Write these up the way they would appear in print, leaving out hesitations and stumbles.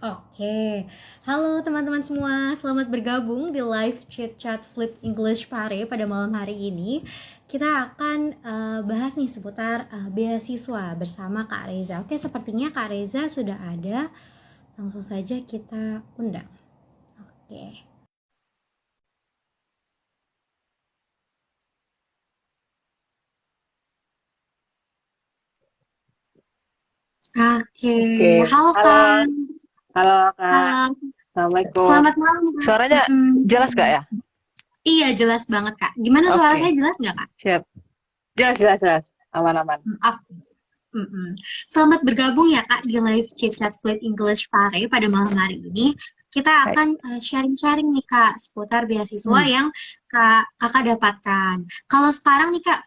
Oke, halo teman-teman semua, selamat bergabung di live Chit Chat Flip English Pare pada malam hari ini. Kita akan bahas nih seputar beasiswa bersama Kak Reza. Oke, sepertinya Kak Reza sudah ada, langsung saja kita undang. Oke. Oke, Oke, halo halo, Kak. halo Kak. Halo, Assalamualaikum. selamat malam Kak. Suaranya jelas gak ya? Iya, jelas banget Kak. Gimana suara saya Oke, jelas nggak Kak? siap. Jelas, jelas, jelas. Aman-aman. Oke. Mm-mm. Selamat bergabung ya Kak di live Chit Chat Fluent English Pare pada malam hari ini. Kita Hai. akan sharing-sharing nih Kak seputar beasiswa Hmm. yang Kakak dapatkan. Kalau sekarang nih Kak,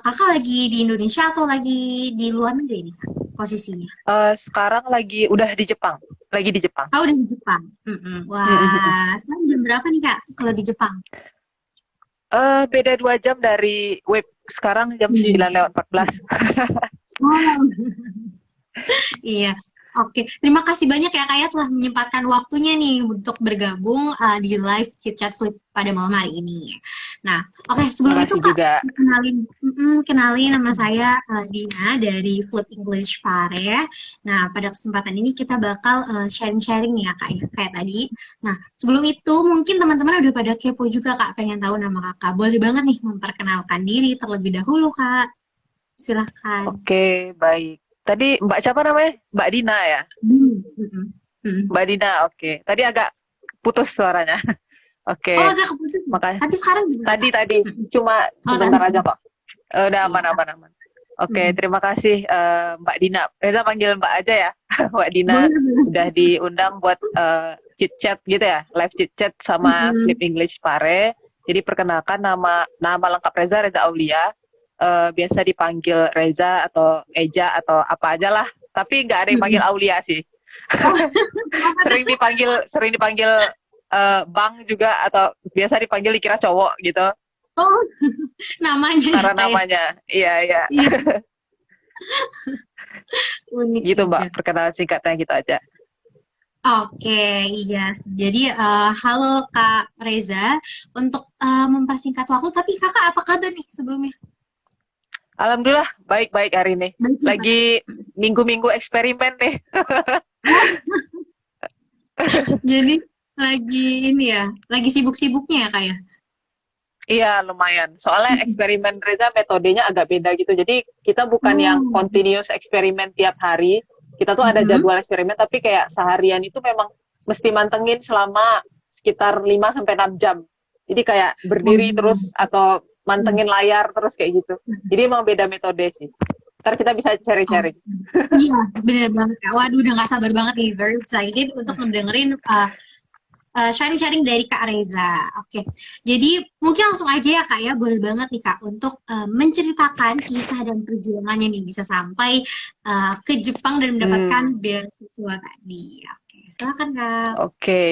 Kakak lagi di Indonesia atau lagi di luar negeri nih Kak posisinya? Sekarang udah di Jepang. Lagi di Jepang. Oh, udah di Jepang. Mm-mm. Hmm, hmm, hmm. Wah, sekarang jam berapa nih Kak kalau di Jepang? Beda 2 jam dari web. Sekarang jam Hmm. 9:14. Oh, iya, oke. Terima kasih banyak ya Kak ya telah menyempatkan waktunya nih untuk bergabung di live Chit Chat Flip pada malam hari ini. Nah, oke, sebelum itu Makasih Kak, juga. kenalin nama saya Dina dari Flip English Pare. Nah, pada kesempatan ini kita bakal sharing-sharing nih ya Kak ya, kayak tadi. Nah, sebelum itu mungkin teman-teman udah pada kepo juga Kak, pengen tahu nama Kakak. Boleh banget nih memperkenalkan diri terlebih dahulu Kak. Silahkan. Oke, baik. Tadi Mbak siapa namanya? Mbak Dina ya? Mm-mm. Mm-mm. Mbak Dina, oke. Tadi agak putus suaranya. Oh, Oke, agak keputus ya? makasih. Tapi sekarang gimana, Tadi, Kak? tadi. Mm-mm. Cuma Oh, tadi. sebentar aja kok. Udah aman, Iya. aman, aman. Oke, Mm-mm. terima kasih Mbak Dina. Reza panggil Mbak aja ya. Mbak Dina Boleh, boleh. udah diundang buat chit chat gitu ya, live chit chat sama Flip Mm-mm. English Pare. Jadi perkenalkan nama nama lengkap Reza Reza Aulia. Biasa dipanggil Reza atau Eja atau apa aja lah. Tapi nggak ada yang panggil Mm-mm. Aulia sih. Oh, kenapa tuh? Sering dipanggil Bang juga atau biasa dipanggil dikira cowok gitu. Oh, namanya ya, Karena Kak ya? namanya, iya iya. Iya, unik Gitu Mbak, juga. perkenalan singkatnya gitu aja. Oke, iya. Jadi, halo Kak Reza. Untuk mempersingkat waktu, tapi Kakak apa kabar nih sebelumnya? Alhamdulillah baik-baik hari ini. Baik ya, Kak? Lagi minggu-minggu eksperimen nih. Oh, jadi lagi ini ya, lagi sibuk-sibuknya ya, Kak ya? Iya lumayan. Soalnya Mm-mm. eksperimen Reza metodenya agak beda gitu. Jadi kita bukan yang Oh, continuous eksperimen tiap hari. Kita tuh ada mm-mm. jadwal eksperimen tapi kayak seharian itu memang mesti mantengin selama sekitar 5 sampai 6 jam. Jadi kayak Oh, berdiri terus atau mantengin layar terus kayak gitu. Jadi emang beda metode sih. Ntar kita bisa oh, cari-cari. iya, bener banget Kak. Waduh, udah gak sabar banget nih. Very excited untuk ngedengerin sharing-sharing dari Kak Reza. Oke, jadi mungkin langsung aja ya Kak ya. Boleh banget nih Kak untuk menceritakan kisah dan perjuangannya nih bisa sampai ke Jepang dan mendapatkan Hmm, beasiswa tadi. Oke, silakan Kak. oke.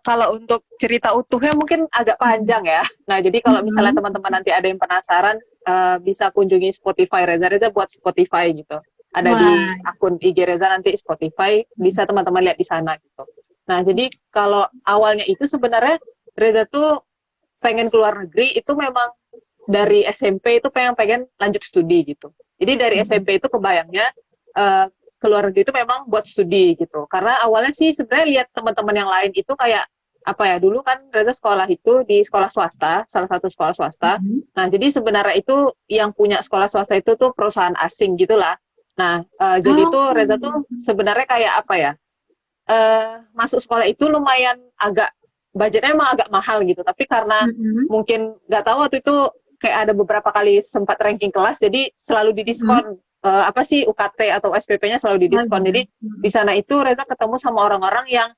Kalau untuk cerita utuhnya mungkin agak panjang ya. Nah, jadi kalau misalnya Mm-mm. teman-teman nanti ada yang penasaran, bisa kunjungi Spotify Reza. Reza buat Spotify gitu. Ada di Wah. akun IG Reza nanti Spotify, bisa teman-teman lihat di sana gitu. Nah, jadi kalau awalnya itu sebenarnya Reza tuh pengen keluar negeri itu memang dari SMP itu pengen pengen lanjut studi gitu. Jadi dari Mm-mm. SMP itu kebayangnya uh, keluar negeri itu memang buat studi gitu. Karena awalnya sih sebenarnya lihat teman-teman yang lain itu kayak apa ya dulu kan Reza sekolah itu di sekolah swasta, salah satu sekolah swasta. Mm-mm. Nah jadi sebenarnya itu yang punya sekolah swasta itu tuh perusahaan asing gitulah. Nah jadi Oh. tuh Reza tuh sebenarnya kayak apa ya? Masuk sekolah itu lumayan agak budgetnya emang agak mahal gitu. Tapi karena Mm-mm. mungkin nggak tahu waktu itu kayak ada beberapa kali sempat ranking kelas, jadi selalu Mm-mm. didiskon. Apa sih UKT atau SPP-nya selalu Oh didiskon. iya. Jadi di Mm-mm. sana itu Reza ketemu sama orang-orang yang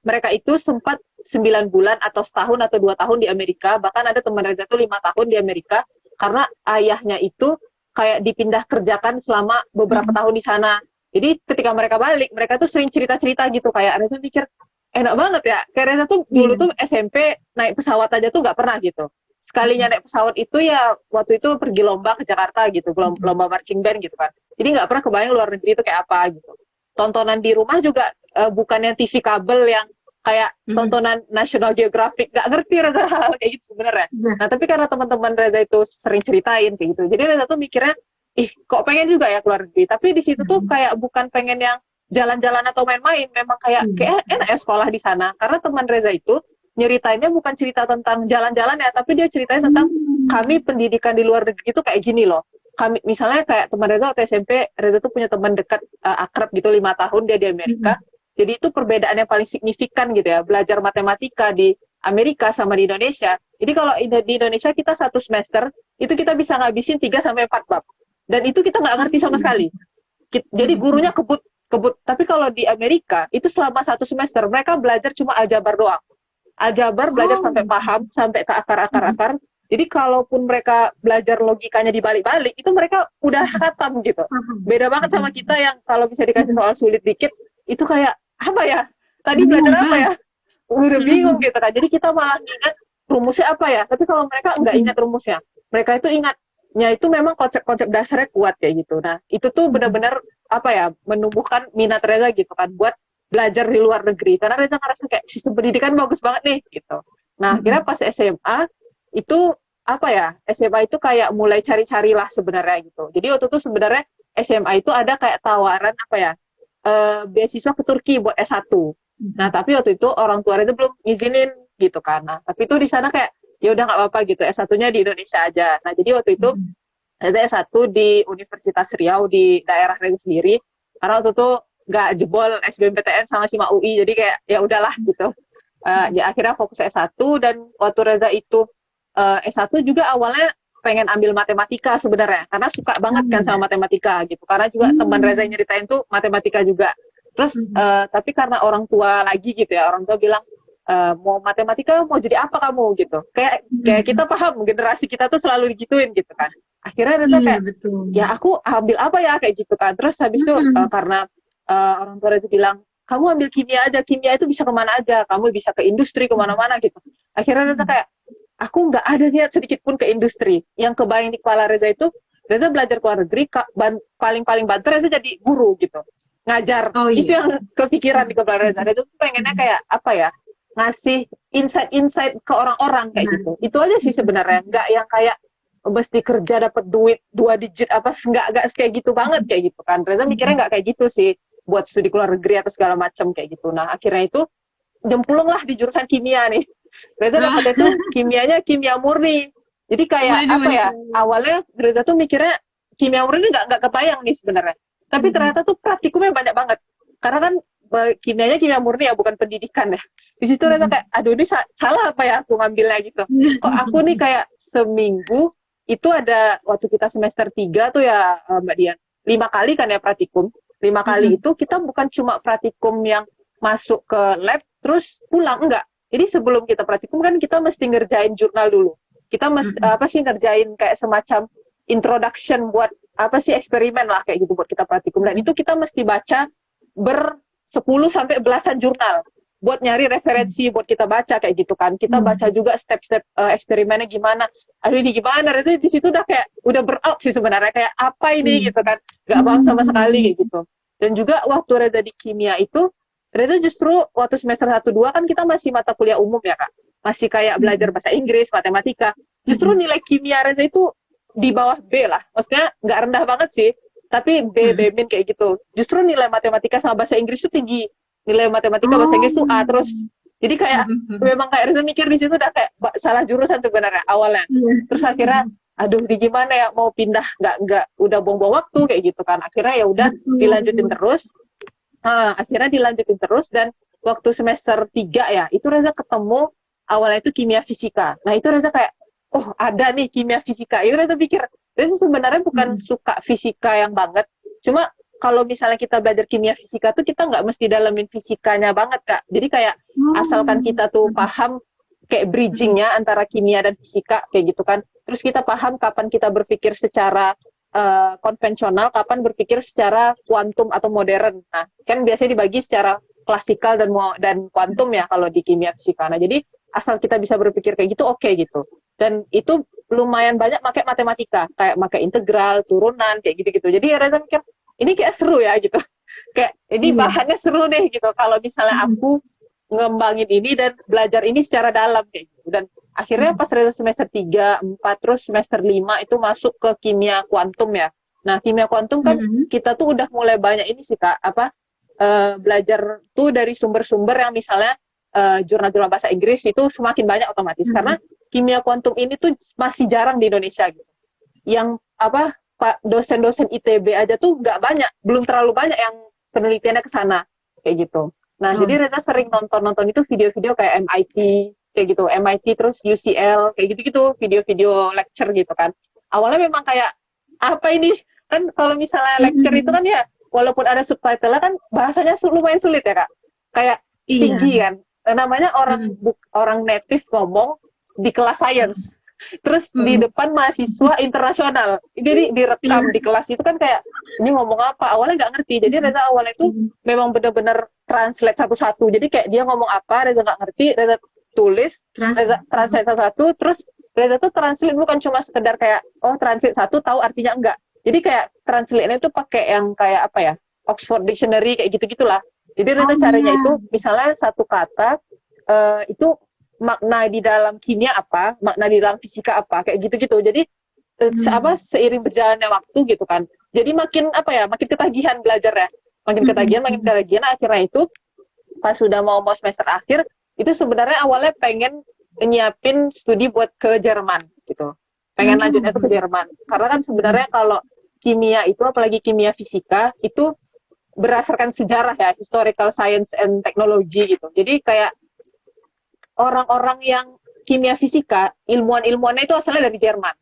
mereka itu sempat 9 bulan atau setahun atau 2 tahun di Amerika. Bahkan ada teman Reza tuh 5 tahun di Amerika karena ayahnya itu kayak dipindah kerjakan selama beberapa Mm-mm. tahun di sana. Jadi ketika mereka balik, mereka tuh sering cerita-cerita gitu kayak Reza mikir enak banget ya. Kayak Reza tuh dulu Iya. tuh SMP naik pesawat aja tuh nggak pernah gitu. Sekalinya Mm-mm. naik pesawat itu ya waktu itu pergi lomba ke Jakarta gitu, Mm-mm. lomba marching band gitu kan. Jadi nggak pernah kebayang luar negeri itu kayak apa gitu. tontonan di rumah juga bukan yang TV kabel yang kayak tontonan National Geographic, nggak ngerti Reza hal kayak gitu sebenarnya. Iya. Nah tapi karena teman-teman Reza itu sering ceritain kayak gitu, jadi Reza tuh mikirnya, ih kok pengen juga ya keluar negeri. Tapi di situ tuh kayak bukan pengen yang jalan-jalan atau main-main, memang kayak enak ya sekolah di sana. Karena teman Reza itu nyeritainnya bukan cerita tentang jalan-jalan ya, tapi dia ceritain tentang kami pendidikan di luar negeri itu kayak gini loh. Kami misalnya kayak teman Reza waktu SMP, Reza tuh punya teman dekat akrab gitu 5 tahun dia di Amerika. Jadi itu perbedaan yang paling signifikan gitu ya, belajar matematika di Amerika sama di Indonesia. Jadi kalau di Indonesia kita 1 semester, itu kita bisa ngabisin 3 sampai 4 bab. Dan itu kita nggak ngerti sama sekali. Jadi gurunya kebut. Tapi kalau di Amerika, itu selama 1 semester, mereka belajar cuma aljabar doang. Aljabar belajar sampai paham, sampai ke akar-akar-akar. Jadi kalaupun mereka belajar logikanya dibalik-balik, itu mereka udah khatam gitu. Beda banget sama kita yang kalau bisa dikasih soal sulit dikit, itu kayak apa ya? Tadi belajar apa ya? Udah bingung gitu kan. Jadi kita malah ingat rumusnya apa ya. Tapi kalau mereka nggak ingat rumusnya. Mereka itu ingatnya itu memang konsep-konsep dasarnya kuat kayak gitu. Nah, itu tuh benar-benar apa ya, menumbuhkan minat Reza gitu kan buat belajar di luar negeri. Karena Reza ngerasa kayak sistem pendidikan bagus banget nih gitu. Nah, akhirnya pas SMA itu apa ya? SMA itu kayak mulai cari-cari lah sebenarnya gitu. Jadi waktu itu sebenarnya SMA itu ada kayak tawaran apa ya? Beasiswa ke Turki buat S1. Nah, tapi waktu itu orang tua itu belum ngizinin gitu kan. Nah, tapi itu di sana kayak ya udah nggak apa-apa gitu. S1-nya di Indonesia aja. Nah, jadi waktu itu ada S1 di Universitas Riau di daerah Reza sendiri. Karena waktu itu nggak jebol SBMPTN sama SIMA UI. Jadi kayak ya udahlah gitu. Ya akhirnya fokus S1 dan waktu Reza itu S1 juga awalnya pengen ambil matematika sebenarnya karena suka banget kan sama matematika gitu karena juga teman Reza yang nyeritain tuh matematika juga terus tapi karena orang tua lagi gitu ya orang tua bilang mau matematika mau jadi apa kamu gitu kayak kita paham generasi kita tuh selalu digituin gitu kan akhirnya Reza kayak ya aku ambil apa ya kayak gitu kan terus habis itu karena orang tua Reza bilang kamu ambil kimia aja kimia itu bisa kemana aja kamu bisa ke industri kemana-mana gitu akhirnya Reza kayak aku nggak ada niat sedikit pun ke industri. Yang kebayang di kepala Reza itu, Reza belajar ke luar negeri, paling banter Reza jadi guru gitu. Ngajar. Itu yang kepikiran di kepala Reza. Reza tuh pengennya kayak, apa ya, ngasih insight-insight ke orang-orang kayak gitu. Itu aja sih sebenarnya. Nggak yang kayak, mesti kerja dapat duit 2 digit, apa, nggak kayak gitu banget kayak gitu kan. Reza mikirnya nggak kayak gitu sih, buat studi ke luar negeri atau segala macam kayak gitu. Nah, akhirnya itu, jemplung lah di jurusan kimia nih. Reza dapat itu kimianya kimia murni. Jadi kayak apa ya? Awalnya Reza tuh mikirnya kimia murni nggak kebayang nih sebenarnya. Tapi ternyata tuh praktikumnya banyak banget. Karena kan kimianya kimia murni ya bukan pendidikan ya. Di situ Reza kayak aduh ini salah apa ya aku ngambilnya gitu. Kok aku nih kayak seminggu itu ada waktu kita semester 3 tuh ya Mbak Dian 5 kali kan ya praktikum. 5 kali itu kita bukan cuma praktikum yang masuk ke lab terus pulang enggak. Jadi sebelum kita praktikum kan kita mesti ngerjain jurnal dulu. Kita mesti ngerjain kayak semacam introduction buat eksperimen lah kayak gitu buat kita praktikum. Dan itu kita mesti baca 10 sampai belasan jurnal buat nyari referensi buat kita baca kayak gitu kan. Kita baca juga step-step eksperimennya gimana. Aduh ini gimana? Itu di situ udah berout sih sebenarnya kayak apa ini gitu kan. Gak paham sama sekali kayak gitu. Dan juga waktu Reza di kimia itu Reza justru waktu semester 1-2 kan kita masih mata kuliah umum ya Kak. Masih kayak belajar bahasa Inggris, matematika. Justru nilai kimia Reza itu di bawah B lah. Maksudnya nggak rendah banget sih. Tapi B min kayak gitu. Justru nilai matematika sama bahasa Inggris itu tinggi. Nilai matematika bahasa Inggris itu A terus. Jadi kayak memang kayak Reza mikir di situ udah kayak salah jurusan sebenarnya awalnya. Terus akhirnya aduh di gimana ya mau pindah nggak udah buang-buang waktu kayak gitu kan. Akhirnya ya udah dilanjutin terus. Akhirnya dilanjutin terus dan waktu semester 3 ya itu Reza ketemu awalnya itu kimia fisika. Nah itu Reza kayak oh ada nih kimia fisika. Itu Reza pikir Reza sebenarnya bukan suka fisika yang banget. Cuma kalau misalnya kita belajar kimia fisika tuh kita nggak mesti dalamin fisikanya banget Kak. Jadi kayak asalkan kita tuh paham kayak bridgingnya antara kimia dan fisika kayak gitu kan. Terus kita paham kapan kita berpikir secara konvensional, kapan berpikir secara kuantum atau modern. Nah, kan biasanya dibagi secara klasikal dan kuantum ya kalau di kimia fisika. Nah, jadi asal kita bisa berpikir kayak gitu, oke gitu. Dan itu lumayan banyak pakai matematika, kayak pakai integral, turunan, kayak gitu-gitu. Jadi Reza mikir, ini kayak seru ya gitu. Kayak ini Iya. bahannya seru nih gitu. Kalau misalnya Mm, aku ngembangin ini dan belajar ini secara dalam kayak gitu. Dan akhirnya mm, pas semester 3 4 terus semester 5 itu masuk ke kimia kuantum ya. Nah, kimia kuantum kan mm, kita tuh udah mulai banyak ini sih Kak, apa belajar tuh dari sumber-sumber yang misalnya jurnal-jurnal bahasa Inggris itu semakin banyak otomatis karena mm, kimia kuantum ini tuh masih jarang di Indonesia gitu. Yang apa Pak dosen-dosen ITB aja tuh nggak banyak, belum terlalu banyak yang penelitiannya ke sana kayak gitu. Nah, oh, jadi Reza sering nonton-nonton itu video-video kayak MIT kayak gitu, MIT terus UCL kayak gitu-gitu, video-video lecture gitu kan. Awalnya memang kayak apa ini? Kan kalau misalnya lecture itu mm, kan ya walaupun ada subtitle kan bahasanya lumayan sulit ya, Kak. Kayak iya. tinggi kan. Namanya orang Mm, orang native ngomong di kelas mm, science terus di mm, depan mahasiswa internasional jadi direkam iya. di kelas itu kan kayak ini ngomong apa awalnya nggak ngerti jadi Mm, Reza awalnya itu mm, memang bener-bener translate satu-satu jadi kayak dia ngomong apa Reza nggak ngerti Reza tulis terasa. Reza translate satu-satu terus Reza tuh translate bukan cuma sekedar kayak oh translate satu tahu artinya enggak jadi kayak translate-nya itu pakai yang kayak apa ya Oxford Dictionary kayak gitu-gitulah jadi Oh Reza iya. caranya itu misalnya satu kata itu makna di dalam kimia apa, makna di dalam fisika apa, kayak gitu-gitu. Jadi apa Mm, seiring berjalannya waktu gitu kan. Jadi makin apa ya, makin ketagihan belajar ya. mm, Makin mm, ketagihan akhirnya itu pas sudah mau semester akhir itu sebenarnya awalnya pengen nyiapin studi buat ke Jerman gitu. Pengen lanjutnya itu ke mm, Jerman. Karena kan mm, sebenarnya kalau kimia itu apalagi kimia fisika itu berdasarkan sejarah ya, historical science and technology gitu. Jadi kayak orang-orang yang kimia fisika, ilmuwan-ilmuwannya itu asalnya dari Jerman.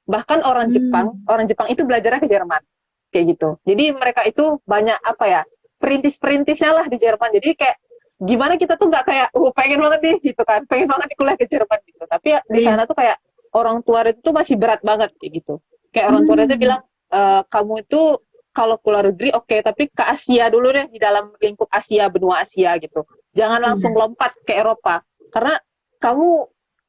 Bahkan mm, orang Jepang itu belajarnya ke Jerman. Kayak gitu. Jadi mereka itu banyak apa ya, perintis-perintisnya lah di Jerman. Jadi kayak gimana kita tuh nggak kayak, pengen banget nih gitu kan, pengen banget nih kuliah ke Jerman gitu. Tapi ya, di iya. sana tuh kayak orang tua itu tuh masih berat banget kayak gitu. Kayak orang tua itu Mm, bilang, kamu itu kalau keluar negeri oke, tapi ke Asia dulu deh di dalam lingkup Asia, benua Asia gitu. Jangan langsung iya. lompat ke Eropa karena kamu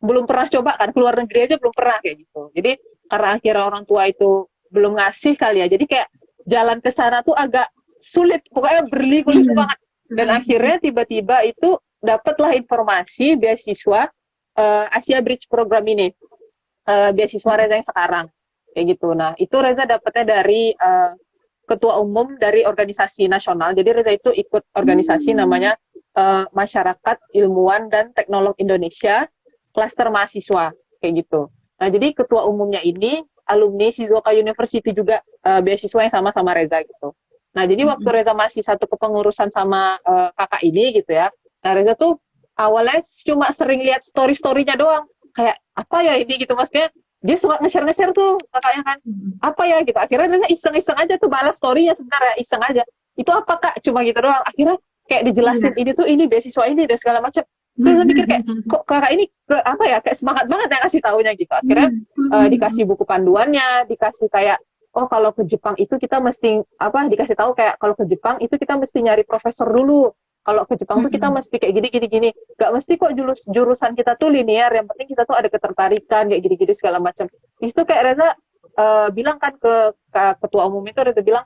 belum pernah coba kan keluar negeri aja belum pernah kayak gitu jadi karena akhirnya orang tua itu belum ngasih kali ya jadi kayak jalan ke sana tuh agak sulit pokoknya berliku-liku Iya. banget dan Mm, akhirnya tiba-tiba itu dapatlah informasi beasiswa Asia Bridge Program ini beasiswa mm, Reza yang sekarang kayak gitu nah itu Reza dapatnya dari ketua umum dari organisasi nasional. Jadi Reza itu ikut organisasi mm, namanya Masyarakat Ilmuwan dan Teknolog Indonesia Klaster Mahasiswa kayak gitu. Nah, jadi ketua umumnya ini alumni Shizuoka University juga beasiswa yang sama-sama Reza gitu. Nah, jadi waktu mm, Reza masih satu kepengurusan sama kakak ini gitu ya. Nah, Reza tuh awalnya cuma sering lihat story-storynya doang. Kayak apa ya ini gitu maksudnya dia suka nge-share tuh kakaknya kan mm, apa ya gitu akhirnya dia iseng-iseng aja tuh balas story-nya sebenarnya iseng aja itu apa kak cuma gitu doang akhirnya kayak dijelasin iya. ini tuh ini beasiswa ini dan segala macam terus mikir kayak kok kakak ini ke apa ya kayak semangat banget ya ngasih taunya gitu akhirnya Mm, mm, dikasih buku panduannya dikasih kayak oh kalau ke Jepang itu kita mesti apa dikasih tahu kayak kalau ke Jepang itu kita mesti nyari profesor dulu kalau ke Jepang tuh kita mm, mesti kayak gini gini gini gak mesti kok jurusan kita tuh linear yang penting kita tuh ada ketertarikan kayak gini gini segala macam itu kayak Reza bilang kan ke ketua umum itu Reza bilang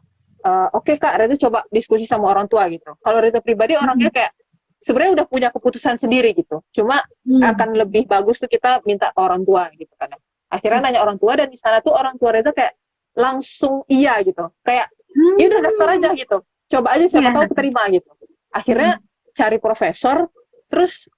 oke Kak Reza coba diskusi sama orang tua gitu kalau Reza pribadi orangnya mm, kayak sebenarnya udah punya keputusan sendiri gitu cuma iya. akan lebih bagus tuh kita minta ke orang tua gitu kan akhirnya nanya orang tua dan di sana tuh orang tua Reza kayak langsung iya gitu kayak ya udah daftar aja Mm, gitu coba aja siapa tahu iya. keterima gitu akhirnya Mm, cari profesor terus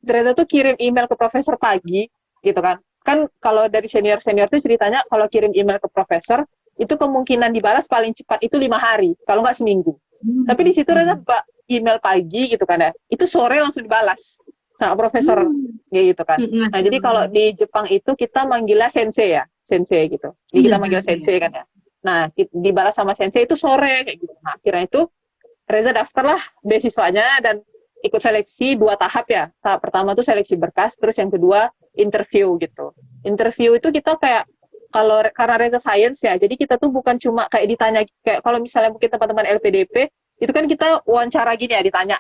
Reza tuh kirim email ke profesor pagi gitu kan kan kalau dari senior senior tuh ceritanya kalau kirim email ke profesor itu kemungkinan dibalas paling cepat itu 5 hari kalau nggak seminggu tapi di mm, situ Reza mm, email pagi gitu kan ya itu sore langsung dibalas sama profesor mm, kayak gitu kan nah Masih jadi kalau belum. di Jepang itu kita manggilnya sensei ya sensei gitu jadi Iya, kita manggil iya. sensei kan ya nah dibalas sama sensei itu sore kayak gitu nah akhirnya itu Reza daftarlah beasiswanya dan ikut seleksi 2 tahap ya. Tahap pertama tuh seleksi berkas, terus yang kedua interview gitu. Interview itu kita kayak kalau karena Reza Science ya, jadi kita tuh bukan cuma kayak ditanya kayak kalau misalnya mungkin teman-teman LPDP itu kan kita wawancara gini ya ditanya.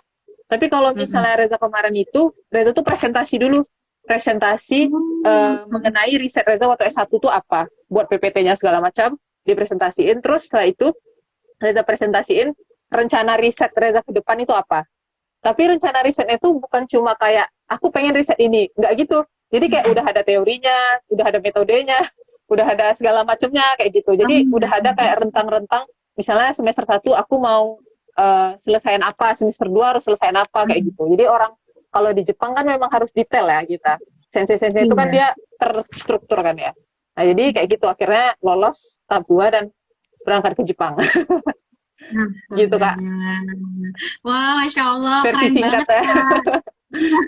Tapi kalau Mm-mm. misalnya Reza kemarin itu, Reza tuh presentasi dulu, presentasi Oh, mengenai riset Reza waktu S1 tuh apa, buat PPT-nya segala macam, dipresentasiin, terus setelah itu Reza presentasiin rencana riset Reza ke depan itu apa. Tapi rencana risetnya itu bukan cuma kayak aku pengen riset ini, nggak gitu. Jadi kayak udah ada teorinya, udah ada metodenya, udah ada segala macamnya kayak gitu. Jadi udah ada kayak rentang-rentang, misalnya semester 1 aku mau selesaiin apa, semester 2 harus selesaiin apa kayak gitu. Jadi orang kalau di Jepang kan memang harus detail ya kita. Sensei-sensei itu kan Iya. dia terstruktur kan ya. Nah, jadi kayak gitu akhirnya lolos tahap 2 dan berangkat ke Jepang. Gitu Kak, Astaga. Wah, Masya Allah, versi keren banget, singkatnya. Kak. Iya,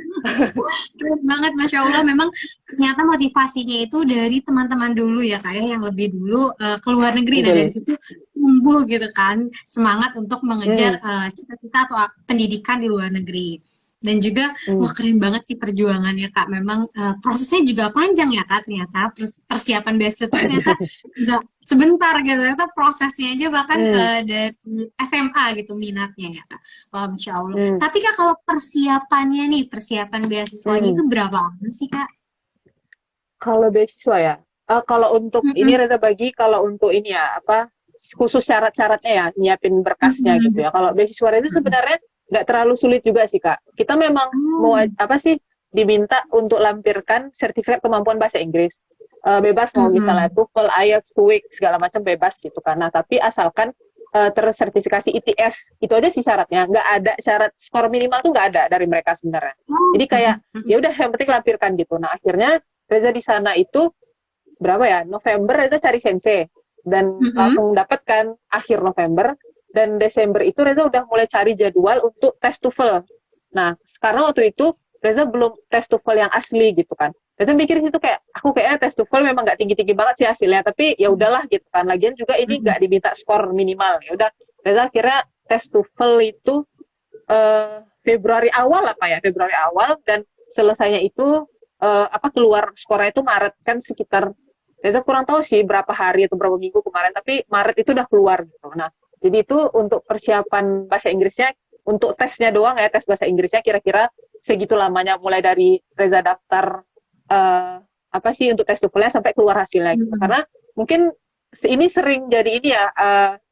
keren banget, Masya Allah. Memang ternyata motivasinya itu dari teman-teman dulu ya, Kak, ya, yang lebih dulu ke luar negeri. Nah, dari Betul. situ tumbuh gitu kan, semangat untuk mengejar Hmm, cita-cita atau pendidikan di luar negeri. Dan juga, wah hmm. keren banget sih perjuangannya, Kak. Memang prosesnya juga panjang ya, Kak, ternyata. Persiapan beasiswa itu ternyata nggak sebentar gitu, ternyata prosesnya aja bahkan Hmm, dari SMA gitu minatnya ya, Kak. Wah, Masya Allah. hmm, Tapi Kak, kalau persiapannya nih, persiapan beasiswanya itu hmm. berapa lama sih, Kak? Kalau beasiswa ya, kalau untuk ini Mm-mm. Reza bagi kalau untuk ini ya apa khusus syarat-syaratnya ya nyiapin berkasnya gitu Mm-mm. ya. Kalau beasiswa itu Mm-mm. sebenarnya nggak terlalu sulit juga sih Kak. Kita memang mau Oh. apa sih diminta untuk lampirkan sertifikat kemampuan bahasa Inggris. Bebas mau misalnya Mm-mm. TOEFL, IELTS, TOEIC segala macam bebas gitu kan. Nah tapi asalkan tersertifikasi ITS itu aja sih syaratnya. Nggak ada syarat skor minimal tuh nggak ada dari mereka sebenarnya. Oh. Jadi kayak Mm-mm. ya udah yang penting lampirkan gitu. Nah akhirnya Reza di sana itu berapa ya November Reza cari sensei dan Mm-mm. langsung dapatkan akhir November dan Desember itu Reza udah mulai cari jadwal untuk tes TOEFL. Nah sekarang waktu itu Reza belum tes TOEFL yang asli gitu kan. Reza mikir situ kayak aku kayaknya tes TOEFL memang nggak tinggi-tinggi banget sih hasilnya tapi ya udahlah gitu kan. Lagian juga ini Mm-mm. nggak diminta skor minimal ya udah Reza kira tes TOEFL itu Februari awal apa ya Februari awal dan selesainya itu apa keluar skornya itu Maret kan sekitar itu kurang tahu sih berapa hari atau berapa minggu kemarin tapi Maret itu udah keluar gitu. Nah jadi itu untuk persiapan bahasa Inggrisnya untuk tesnya doang ya tes bahasa Inggrisnya kira-kira segitu lamanya mulai dari Reza daftar uh, apa sih untuk tes TOEFL-nya sampai keluar hasilnya gitu Mm-mm. karena mungkin ini sering jadi ini ya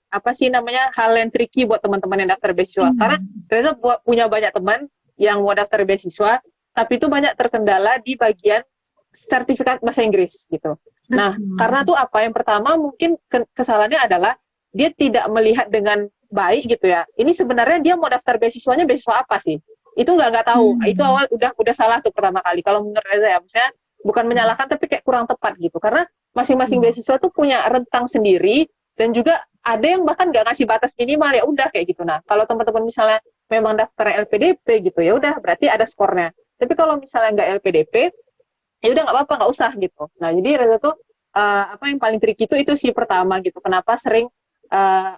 apa sih namanya hal yang tricky buat teman-teman yang daftar beasiswa Iya, karena Reza punya banyak teman yang mau daftar beasiswa, tapi itu banyak terkendala di bagian sertifikat bahasa Inggris gitu. Nah, betul. karena tuh apa? Yang pertama mungkin kesalahannya adalah dia tidak melihat dengan baik gitu ya. Ini sebenarnya dia mau daftar beasiswanya beasiswa apa sih? Itu nggak tahu. Itu Hmm. awal udah salah tuh pertama kali. Kalau menurut Reza ya, maksudnya bukan menyalahkan tapi kayak kurang tepat gitu. Karena masing-masing Iya. beasiswa tuh punya rentang sendiri dan juga ada yang bahkan nggak ngasih batas minimal ya udah kayak gitu. Nah, kalau teman-teman misalnya memang daftar LPDP gitu ya udah berarti ada skornya. Tapi kalau misalnya nggak LPDP ya udah nggak apa-apa nggak usah gitu. Nah jadi Reza tuh apa yang paling tricky itu sih pertama gitu. Kenapa sering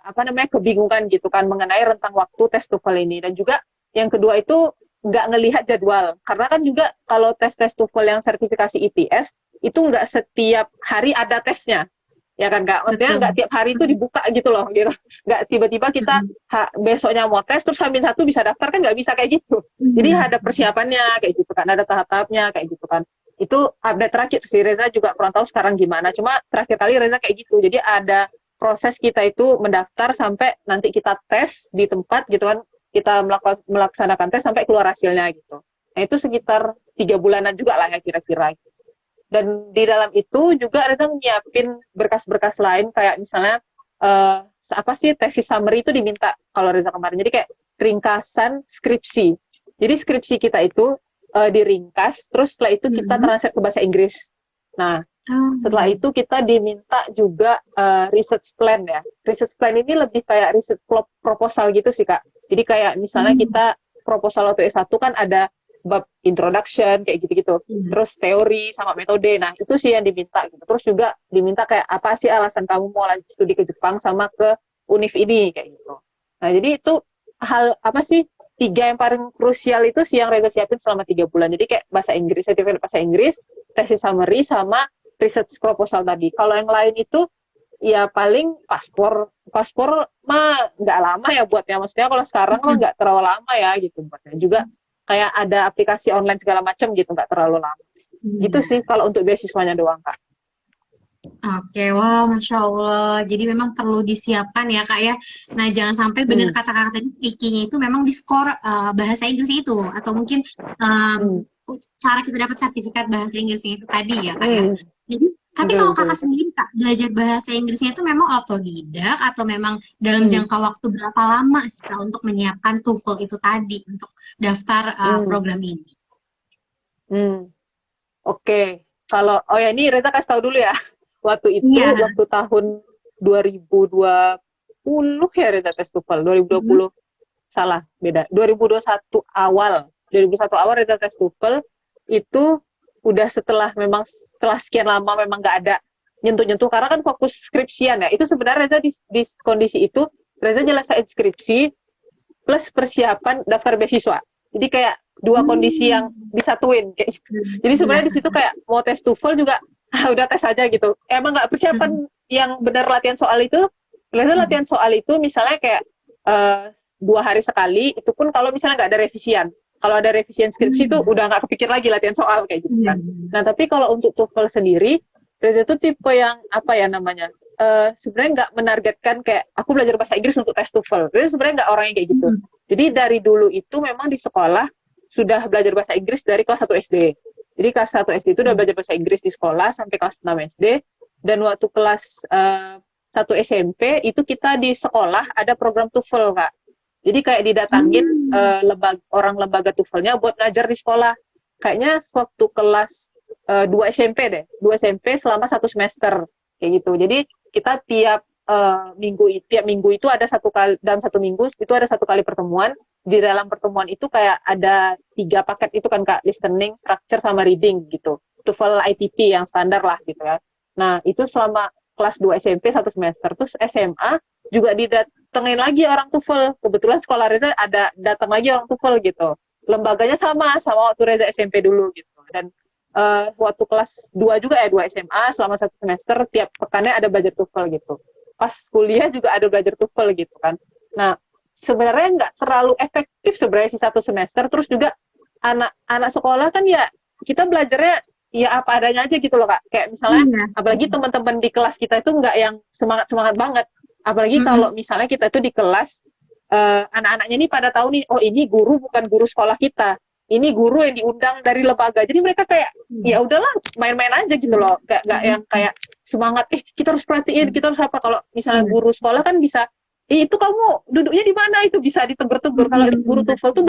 apa namanya kebingungan gitu kan mengenai rentang waktu tes TOEFL ini dan juga yang kedua itu nggak ngelihat jadwal karena kan juga kalau tes TOEFL yang sertifikasi ITS itu nggak setiap hari ada tesnya ya kan nggak maksudnya Betul. nggak tiap hari itu dibuka gitu loh gitu nggak tiba-tiba kita Mm-mm. besoknya mau tes terus hamil satu bisa daftar kan nggak bisa kayak gitu Iya. jadi ada persiapannya kayak gitu kan ada tahap-tahapnya kayak gitu kan itu update terakhir sih Reza juga kurang tahu sekarang gimana cuma terakhir kali Reza kayak gitu jadi ada proses kita itu mendaftar sampai nanti kita tes di tempat gitu kan kita melaksanakan tes sampai keluar hasilnya gitu nah itu sekitar 3 bulanan juga lah ya kira-kira dan di dalam itu juga Reza nyiapin berkas-berkas lain kayak misalnya uh, apa sih tesis summary itu diminta kalau Reza kemarin jadi kayak ringkasan skripsi jadi skripsi kita itu diringkas terus setelah itu kita Mm-mm. translate ke bahasa Inggris nah setelah Oh. itu kita diminta juga research plan ya research plan ini lebih kayak research proposal gitu sih Kak jadi kayak misalnya Hmm. kita proposal waktu S1 kan ada bab introduction kayak gitu-gitu Iya. terus teori sama metode nah itu sih yang diminta gitu terus juga diminta kayak apa sih alasan kamu mau lanjut studi ke Jepang sama ke univ ini kayak gitu nah jadi itu hal apa sih tiga yang paling krusial itu sih yang Reza siapin selama 3 bulan jadi kayak bahasa Inggris sertifikat bahasa Inggris tesis summary sama research proposal tadi kalau yang lain itu ya paling paspor paspor mah nggak lama ya buatnya maksudnya kalau sekarang mah Mm-mm. nggak terlalu lama ya gitu buatnya juga kayak ada aplikasi online segala macam gitu nggak terlalu lama gitu Iya. sih kalau untuk beasiswanya doang Kak. Oke, wah, Masya Allah. Jadi memang perlu disiapkan ya, Kak ya. Nah, jangan sampai benar Hmm, kata Kakak tadi, trikinya itu memang di skor bahasa Inggris itu. Atau mungkin um, hmm, cara kita dapat sertifikat bahasa Inggrisnya itu tadi ya, Kak ya. hmm, Jadi, tapi betul kalau betul Kakak betul. sendiri, Kak, belajar bahasa Inggrisnya itu memang otodidak atau memang dalam Hmm, jangka waktu berapa lama sih, Kak, untuk menyiapkan TOEFL itu tadi, untuk daftar hmm, program ini? hmm. Oke, kalau oh ya ini Reza kasih tahu dulu ya. Waktu itu, Iya. waktu tahun 2020 ya Reza tes TOEFL. Mhm. 2020 salah, beda. 2021 awal. 2021 awal Reza tes TOEFL itu udah setelah sekian lama memang nggak ada nyentuh-nyentuh karena kan fokus skripsian ya. Itu sebenarnya Reza di kondisi itu Reza nyelesain skripsi plus persiapan daftar beasiswa. Jadi kayak dua kondisi yang Hmm. disatuin kayak gitu. Jadi Iya. sebenarnya di situ kayak mau tes TOEFL juga udah tes aja gitu. Emang nggak persiapan Hmm. yang benar latihan soal itu. Biasanya latihan soal itu misalnya kayak eh, 2 hari sekali. Itu pun kalau misalnya nggak ada revisian. Kalau ada revisian skripsi itu Hmm. udah nggak kepikir lagi latihan soal kayak gitu Iya. kan. Nah tapi kalau untuk TOEFL sendiri, Reza itu tipe yang apa ya namanya? Sebenarnya nggak menargetkan kayak aku belajar bahasa Inggris untuk tes TOEFL. Reza sebenarnya nggak orang yang kayak gitu. Hmm. Jadi dari dulu itu memang di sekolah sudah belajar bahasa Inggris dari kelas 1 SD. Jadi kelas 1 SD itu udah belajar bahasa Inggris di sekolah sampai kelas 6 SD. Dan waktu kelas 1 SMP itu kita di sekolah ada program TOEFL, Kak. Jadi kayak didatangin Hmm. orang lembaga TOEFL-nya buat ngajar di sekolah. Kayaknya waktu kelas 2 SMP deh. 2 SMP selama 1 semester. Kayak gitu. Jadi kita tiap minggu itu ada satu kali dalam 1 minggu itu ada satu kali pertemuan. Di dalam pertemuan itu kayak ada 3 paket itu kan Kak, listening, structure sama reading gitu. TOEFL ITP yang standar lah gitu ya. Nah, itu selama kelas 2 SMP 1 semester. Terus SMA juga didatengin lagi orang TOEFL. Kebetulan sekolah Reza ada datang lagi orang TOEFL gitu. Lembaganya sama waktu Reza SMP dulu gitu. Dan waktu kelas 2 juga ya, 2 SMA selama 1 semester tiap pekannya ada belajar TOEFL gitu. Pas kuliah juga ada belajar TOEFL gitu kan. Nah, sebenarnya nggak terlalu efektif sebenarnya sih 1 semester. Terus juga anak-anak sekolah kan ya kita belajarnya ya apa adanya aja gitu loh Kak. Kayak misalnya Iya. apalagi teman-teman di kelas kita itu nggak yang semangat-semangat banget. Apalagi kalau Mm-mm. misalnya kita itu di kelas anak-anaknya ini pada tahu nih, oh ini guru bukan guru sekolah kita. Ini guru yang diundang dari lembaga. Jadi mereka kayak ya udahlah main-main aja gitu loh. Gak yang kayak semangat kita harus perhatiin, kita harus apa. Kalau misalnya Iya. guru sekolah kan bisa itu kamu duduknya di mana itu bisa ditegur-tegur. Kalau guru Mm-mm. TOEFL tuh